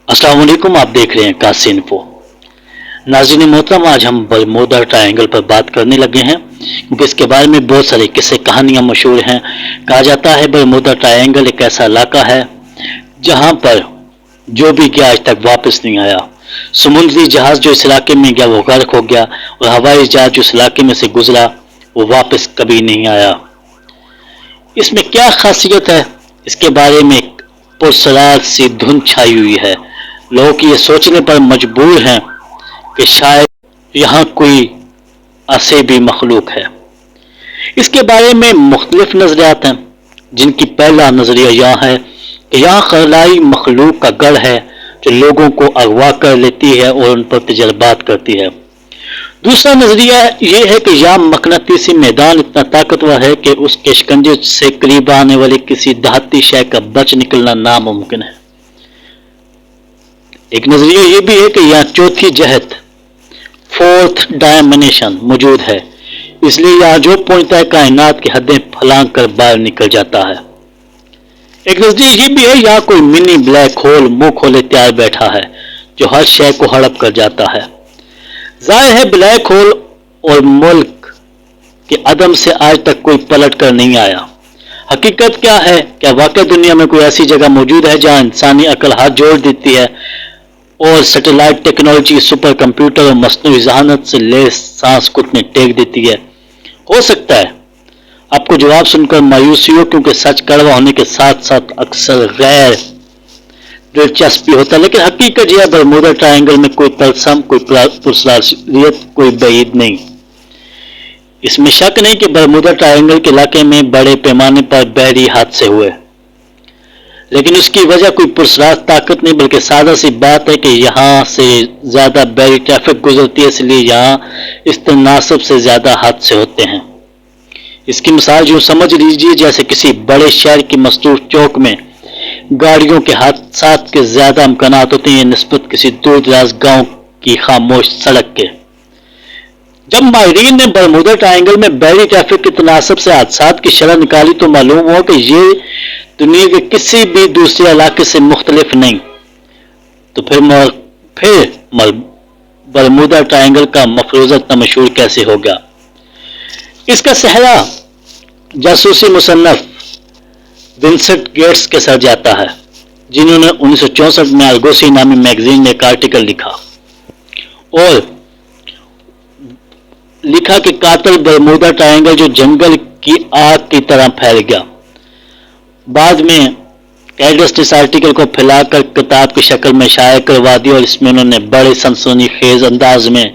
अस्सलाम वालेकुम, आप देख रहे हैं काशी इन्फो। नाज़रीन मोहतरम, आज हम बरमूडा ट्रायंगल पर बात करने लगे हैं क्योंकि इसके बारे में बहुत सारे किस्से कहानियां मशहूर हैं। कहा जाता है बरमूडा ट्रायंगल एक ऐसा इलाका है जहां पर जो भी गया आज तक वापस नहीं आया। समुद्री जहाज जो इस इलाके में गया वो गर्क हो गया और हवाई जहाज जो इस इलाके में से गुजरा वो वापस कभी नहीं आया। इसमें क्या खासियत है, इसके बारे में एक पुरसरार सी धुन छाई हुई है। लोग ये सोचने पर मजबूर हैं कि शायद यहाँ कोई असीबी मखलूक है। इसके बारे में मुख्तलिफ नजरियात हैं, जिनकी पहला नजरिया यह है कि यहाँ खलाई मखलूक का गढ़ है जो लोगों को अगवा कर लेती है और उन पर तजर्बात करती है। दूसरा नजरिया ये है कि यहाँ मकनातीसी मैदान इतना ताकतवर है कि उसके शिकंजे से करीब आने वाले किसी दहाती शय का बच निकलना नामुमकिन है। एक नजरिया ये भी है कि यहाँ चौथी जहत, फोर्थ डायमेंशन मौजूद है, इसलिए यहाँ जो पहुंचता है कायनात की हदें फलांग कर बाहर निकल जाता है। एक नजरिया ये भी है यहाँ कोई मिनी ब्लैक होल मुंह खोले तैयार बैठा है जो हर शय को हड़प कर जाता है। जाहिर है ब्लैक होल और मुल्क के अदम से आज तक कोई पलट कर नहीं आया। हकीकत क्या है? क्या वाकई दुनिया में कोई ऐसी जगह मौजूद है जहां इंसानी अकल हाथ जोड़ देती है और सैटेलाइट टेक्नोलॉजी, सुपर कंप्यूटर और मसनूई जहानत से लेस सांस घुटने टेक देती है? हो सकता है आपको जवाब सुनकर मायूसी हो, क्योंकि सच कड़वा होने के साथ साथ अक्सर गैर दिलचस्पी होता है। लेकिन हकीकत यह बरमूडा ट्रायंगल में कोई तलसम, कोई पुरसरारियत, कोई बईद नहीं। इसमें शक नहीं कि बरमूडा ट्रायंगल के इलाके में बड़े पैमाने पर बहरी हादसे हुए, लेकिन उसकी वजह कोई पुरसरार ताकत नहीं बल्कि सादा सी बात है कि यहाँ से ज्यादा बहरी ट्रैफिक गुजरती है, इसलिए यहाँ इस तनासब से ज्यादा हादसे होते हैं। इसकी मिसाल यूं समझ लीजिए जैसे किसी बड़े शहर की मसरूफ चौक में गाड़ियों के हादसात के ज्यादा इम्कानात होते हैं निस्बत किसी दूर दराज गांव की खामोश सड़क के। जब माहिरीन ने बरमूडा ट्रायंगल में बहरी ट्रैफिक के तनासब से हादसात की शरह निकाली तो मालूम हुआ कि ये दुनिया के किसी भी दूसरे इलाके से मुख्तलिफ नहीं। तो फिर बरमूडा ट्रायंगल का मफरूज़ा इतना मशहूर कैसे हो गया? इसका सहरा जासूसी मुसन्नफ विंसेंट गेट्स के सर जाता है, जिन्होंने 1964 में अलगोसी नामी मैगजीन में एक आर्टिकल लिखा और लिखा कि कातिल बरमूडा ट्रायंगल जो जंगल की आग की तरह फैल गया। बाद में कैडस ने इस आर्टिकल को फैलाकर किताब की शक्ल में शाया करवा दिया और इसमें उन्होंने बड़े सनसनीखेज अंदाज में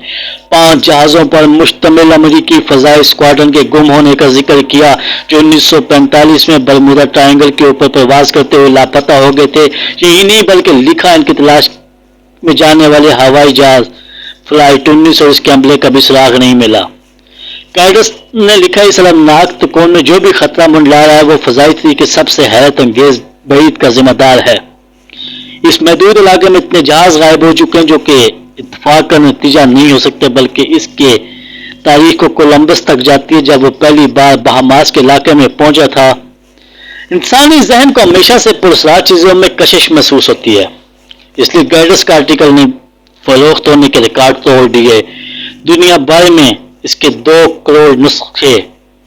5 जहाजों पर मुश्तमिल अमेरिकी फजाई स्क्वाड्रन के गुम होने का जिक्र किया जो 1945 में बरमूडा ट्रायंगल के ऊपर प्रवास करते हुए लापता हो गए थे। यही नहीं बल्कि लिखा इनकी तलाश में जाने वाले हवाई जहाज फ्लाइट 19 और इसके अमले का भी सुराग नहीं मिला। कैडस ने लिखा इस अलमनाक त्रिकोण में जो भी खतरा मंडला रहा है वो फजाई तरीके सबसे हैरत अंगेज बईद का जिम्मेदार है। इस महदूद इलाके में इतने जहाज गायब हो चुके हैं जो कि इत्तेफाक का नतीजा नहीं हो सकते बल्कि इसके तारीख को कोलंबस तक जाती है जब वो पहली बार बहामास के इलाके में पहुंचा था। इंसानी जहन को हमेशा से पुरसरार चीजों में कशिश महसूस होती है, इसलिए कैडस का आर्टिकल ने फरोख्त होने के रिकॉर्ड तोड़ दिए। दुनिया भर में इसके 2 करोड़ नुस्खे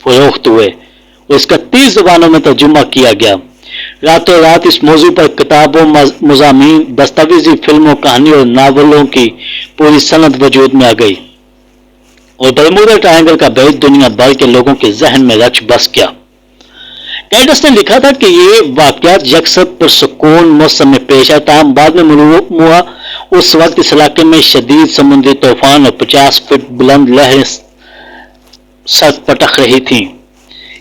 फरोख्त हुए और इसका 30 ज़बानों में तर्जुमा किया गया। रातों रात इस मौजू पर किताबों, मज़ामीन, दस्तावेजी फिल्मों, कहानी और नावलों की पूरी सनद वजूद में आ गई और बरमूडा ट्रायंगल का भेद दुनिया भर के लोगों के जहन में रच बस गया। कैडस ने लिखा था कि ये वाकयात यकसर पुरसुकून मौसम में पेश आया, ताहम बाद में मालूम हुआ उस वक्त इस इलाके में शदीद समुद्री तूफान और 50 फीट बुलंद लहरें सर पटक रही थी।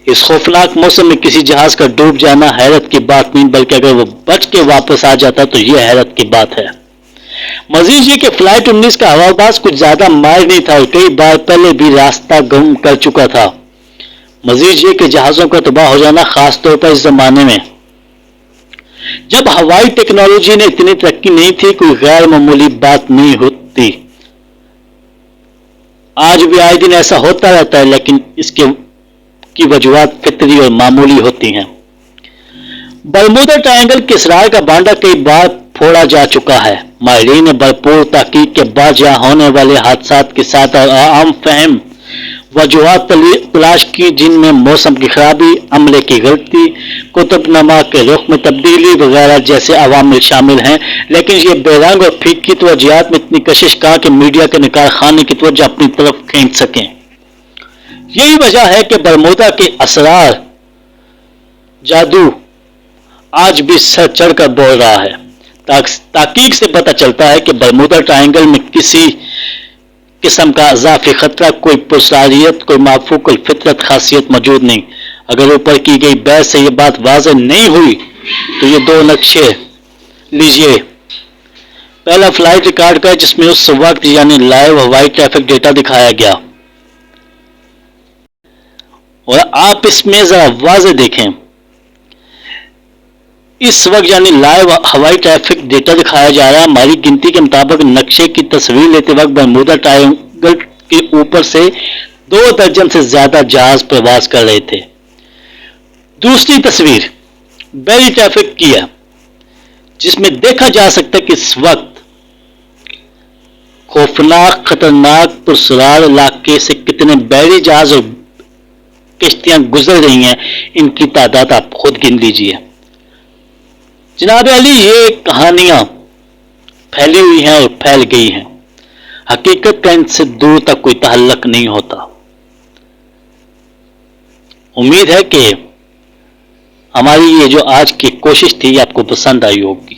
इस खौफनाक मौसम में किसी जहाज का डूब जाना हैरत की बात नहीं बल्कि अगर वो बच के वापस आ जाता तो यह हैरत की बात है। मजीद ये कि फ्लाइट 19 का हवाबाज कुछ ज्यादा माहिर नहीं था और कई बार पहले भी रास्ता गुम कर चुका था। मजीद ये कि जहाजों का तबाह हो जाना खास तौर पर इस जमाने में जब हवाई टेक्नोलॉजी ने इतनी तरक्की नहीं थी कोई गैर मामूली बात नहीं होती। आज भी आए दिन ऐसा होता रहता है, लेकिन इसके की वजूहात फितरी और मामूली होती हैं। बरमूडा ट्रायंगल के इसरार का बांडा कई बार پھوڑا جا چکا ہے۔ ماہرین نے بھرپور تحقیق کے بعد یہاں ہونے والے حادثات کے ساتھ عام فہم وجوہات تلاش کی، جن میں موسم کی خرابی، عملے کی غلطی، قطب نما کے رخ میں تبدیلی وغیرہ جیسے عوامل شامل ہیں، لیکن یہ بے رنگ اور پھیکی توجیہات میں اتنی کشش کہاں کہ میڈیا کے نکار خانے کی توجہ اپنی طرف کھینچ سکیں۔ یہی وجہ ہے کہ برمودا کے اسرار جادو آج بھی سر چڑھ کر بول رہا ہے۔ تحقیق سے پتہ چلتا ہے کہ برمودا ٹرائنگل میں کسی قسم کا اضافی خطرہ، کوئی پرساریت، کوئی مافوق الفطرت خاصیت موجود نہیں۔ اگر اوپر کی گئی بحث سے یہ بات واضح نہیں ہوئی تو یہ دو نقشے لیجئے۔ پہلا فلائٹ ریکارڈ کا ہے، جس میں اس وقت یعنی لائیو ہوائی ٹریفک ڈیٹا دکھایا گیا، اور آپ اس میں ذرا واضح دیکھیں، اس وقت یعنی لائیو ہوائی ٹریفک ڈیٹا دکھایا جا رہا ہے۔ ہماری گنتی کے مطابق نقشے کی تصویر لیتے وقت برمودا ٹرائنگل کے اوپر سے 2 درجن سے زیادہ جہاز پرواز کر رہے تھے۔ دوسری تصویر بیری ٹریفک کی ہے، جس میں دیکھا جا سکتا ہے کہ اس وقت خوفناک، خطرناک، پرسرار علاقے سے کتنے بحری جہاز اور کشتیاں گزر رہی ہیں، ان کی تعداد آپ خود گن لیجئے۔ جناب علی، یہ کہانیاں پھیلی ہوئی ہیں اور پھیل گئی ہیں، حقیقت کا ان سے دور تک کوئی تعلق نہیں ہوتا۔ امید ہے کہ ہماری یہ جو آج کی کوشش تھی یہ آپ کو پسند آئی ہوگی۔